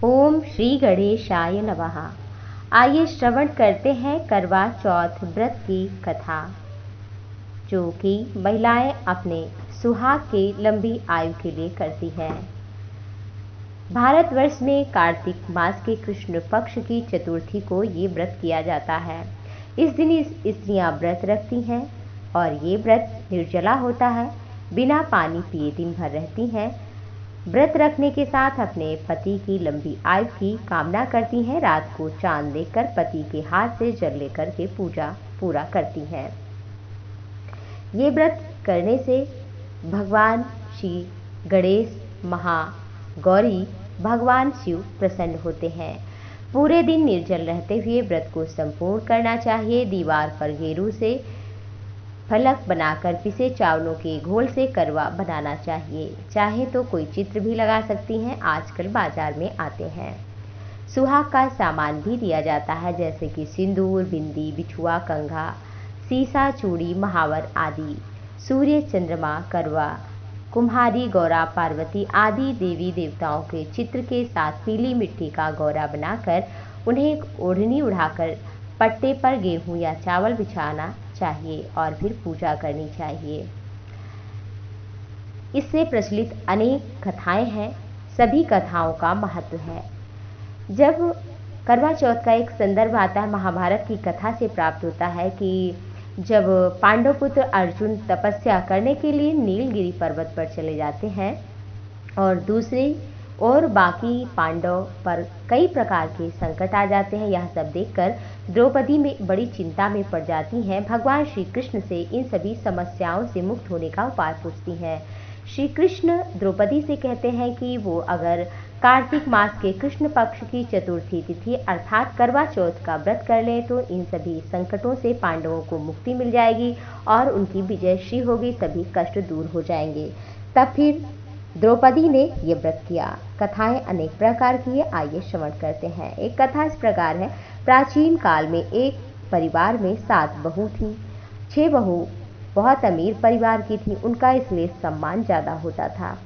ओम श्री गणेशाय नमः। आइए श्रवण करते हैं करवा चौथ व्रत की कथा, जो कि महिलाएं अपने सुहाग की लंबी आयु के लिए करती हैं। भारतवर्ष में कार्तिक मास के कृष्ण पक्ष की चतुर्थी को ये व्रत किया जाता है। इस दिन स्त्रियां व्रत रखती हैं और ये व्रत निर्जला होता है। बिना पानी पिए दिन भर रहती हैं। व्रत रखने के साथ अपने पति की लंबी आयु की कामना करती हैं। रात को चांद देखकर पति के हाथ से जल लेकर के पूजा पूरा करती हैं। ये व्रत करने से भगवान श्री गणेश, महागौरी, भगवान शिव प्रसन्न होते हैं। पूरे दिन निर्जल रहते हुए व्रत को संपूर्ण करना चाहिए। दीवार पर गेरू से फलक बनाकर पिसे चावलों के घोल से करवा बनाना चाहिए। चाहे तो कोई चित्र भी लगा सकती हैं, आजकल बाजार में आते हैं। सुहाग का सामान भी दिया जाता है, जैसे कि सिंदूर, बिंदी, बिछुआ, कंघा, सीसा, चूड़ी, महावर आदि। सूर्य, चंद्रमा, करवा, कुम्हारी, गौरा, पार्वती आदि देवी देवताओं के चित्र के साथ पीली मिट्टी का गौरा बनाकर उन्हें एक ओढ़नी उड़ाकर पट्टे पर गेहूं या चावल बिछाना चाहिए और फिर पूजा करनी चाहिए। इससे प्रचलित अनेक कथाएं हैं। सभी कथाओं का महत्व है। जब करवा चौथ का एक संदर्भ आता है, महाभारत की कथा से प्राप्त होता है कि जब पांडव पुत्र अर्जुन तपस्या करने के लिए नीलगिरी पर्वत पर चले जाते हैं और दूसरी और बाकी पांडव पर कई प्रकार के संकट आ जाते हैं। यह सब देखकर द्रौपदी में बड़ी चिंता में पड़ जाती हैं। भगवान श्री कृष्ण से इन सभी समस्याओं से मुक्त होने का उपाय पूछती हैं। श्री कृष्ण द्रौपदी से कहते हैं कि वो अगर कार्तिक मास के कृष्ण पक्ष की चतुर्थी तिथि अर्थात करवा चौथ का व्रत कर ले तो इन सभी संकटों से पांडवों को मुक्ति मिल जाएगी और उनकी विजयश्री होगी, सभी कष्ट दूर हो जाएंगे। तब फिर द्रौपदी ने ये व्रत किया। कथाएं अनेक प्रकार की है, आइए श्रवण करते हैं। एक कथा इस प्रकार है। प्राचीन काल में एक परिवार में 7 बहू थी। 6 बहू बहुत अमीर परिवार की थी, उनका इसलिए सम्मान ज्यादा होता था।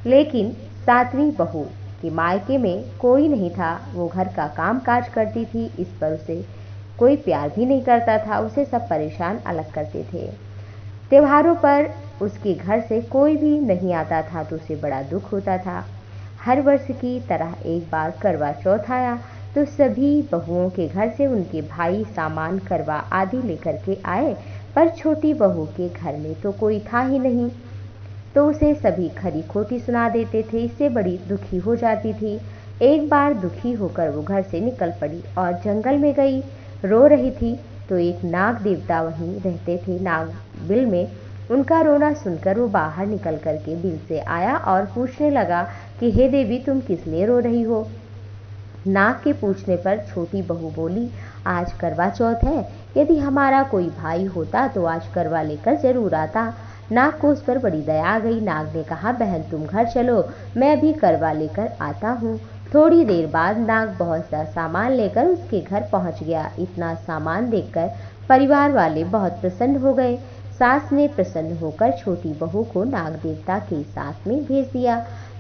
लेकिन 7वीं बहू के मायके में कोई नहीं था। वो घर का काम काज करती थी, इस पर उसे कोई प्यार भी नहीं करता था। उसे सब परेशान अलग करते थे। त्योहारों पर उसके घर से कोई भी नहीं आता था तो उसे बड़ा दुख होता था। हर वर्ष की तरह एक बार करवा चौथ आया तो सभी बहुओं के घर से उनके भाई सामान, करवा आदि लेकर के आए, पर छोटी बहू के घर में तो कोई था ही नहीं, तो उसे सभी खरी खोटी सुना देते थे। इससे बड़ी दुखी हो जाती थी। एक बार दुखी होकर वो घर से निकल पड़ी और जंगल में गई। रो रही थी तो एक नाग देवता वहीं रहते थे। नाग बिल में उनका रोना सुनकर वो बाहर निकल करके बिल से आया और पूछने लगा कि हे देवी, तुम किस लिए रो रही हो। नाग के पूछने पर छोटी बहू बोली, आज करवा चौथ है, यदि हमारा कोई भाई होता तो आज करवा लेकर जरूर आता। नाग को उस पर बड़ी दया आ गई। नाग ने कहा, बहन तुम घर चलो, मैं भी करवा लेकर आता हूँ। थोड़ी देर बाद नाग बहुत सा सामान लेकर उसके घर पहुँच गया। इतना सामान देखकर परिवार वाले बहुत प्रसन्न हो गए। सास ने प्रसन्न होकर छोटी बहू को नाग देवता के साथ में भेज दिया।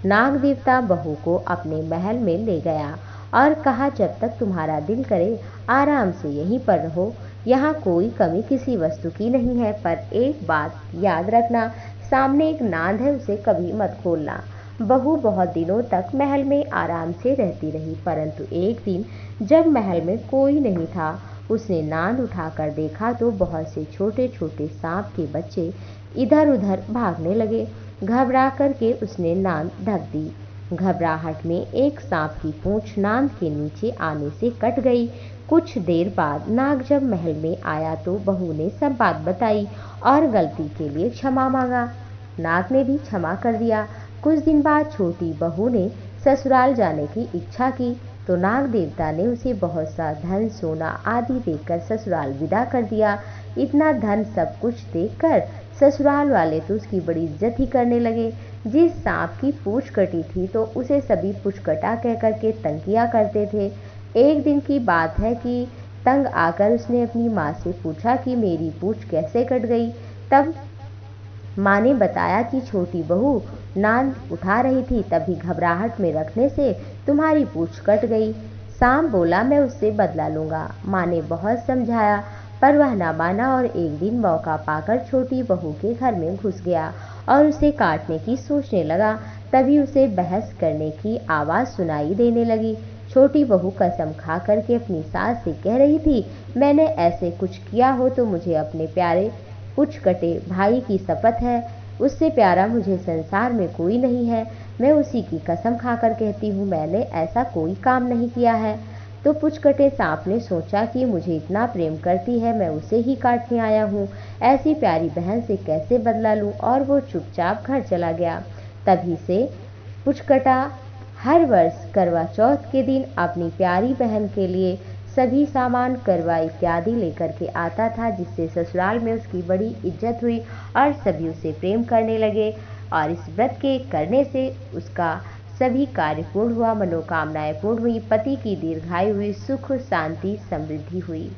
नाग देवता बहू को अपने महल में ले गया और कहा, जब तक तुम्हारा दिल करे आराम से यहीं पर रहो, यहाँ कोई कमी किसी वस्तु की नहीं है, पर एक बात याद रखना, सामने एक नांद है, उसे कभी मत खोलना। बहू बहुत दिनों तक महल में आराम से रहती रही, परंतु एक दिन जब महल में कोई नहीं था, उसने नांद उठाकर देखा तो बहुत से छोटे छोटे सांप के बच्चे इधर उधर भागने लगे। घबरा करके उसने नांद ढक दी। घबराहट में एक सांप की पूंछ नांद के नीचे आने से कट गई। कुछ देर बाद नाग जब महल में आया तो बहू ने सब बात बताई और गलती के लिए क्षमा मांगा। नाग ने भी क्षमा कर दिया। कुछ दिन बाद छोटी बहू ने ससुराल जाने की इच्छा की तो नाग देवता ने उसे बहुत सा धन, सोना आदि देकर ससुराल विदा कर दिया। इतना धन सब कुछ देखकर ससुराल वाले तो उसकी बड़ी इज्जत ही करने लगे। जिस सांप की पूंछ कटी थी तो उसे सभी पुचकटा कह करके तंग किया करते थे। एक दिन की बात है कि तंग आकर उसने अपनी माँ से पूछा कि मेरी पूंछ कैसे कट गई। तब माँ ने बताया कि छोटी बहू नांद उठा रही थी, तभी घबराहट में रखने से तुम्हारी पूंछ कट गई। सांप बोला, मैं उससे बदला लूंगा। माँ ने बहुत समझाया पर वह ना माना और एक दिन मौका पाकर छोटी बहू के घर में घुस गया और उसे काटने की सोचने लगा। तभी उसे बहस करने की आवाज़ सुनाई देने लगी। छोटी बहू कसम खा करके अपनी सास से कह रही थी, मैंने ऐसे कुछ किया हो तो मुझे अपने प्यारे पुचकटे भाई की शपथ है, उससे प्यारा मुझे संसार में कोई नहीं है। मैं उसी की कसम खाकर कहती हूँ, मैंने ऐसा कोई काम नहीं किया है। तो पुचकटे सांप ने सोचा कि मुझे इतना प्रेम करती है, मैं उसे ही काटने आया हूँ, ऐसी प्यारी बहन से कैसे बदला लूँ, और वो चुपचाप घर चला गया। तभी से पुचकटा हर वर्ष करवा चौथ के दिन अपनी प्यारी बहन के लिए सभी सामान करवा इत्यादि लेकर के आता था, जिससे ससुराल में उसकी बड़ी इज्जत हुई और सभी उसे प्रेम करने लगे। और इस व्रत के करने से उसका सभी कार्य पूर्ण हुआ, मनोकामनाएं पूर्ण हुई, पति की दीर्घायु हुई, सुख शांति समृद्धि हुई।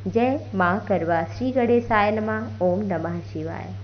जय माँ करवा। श्री गणेशाय नमः। ओम नमः शिवाय।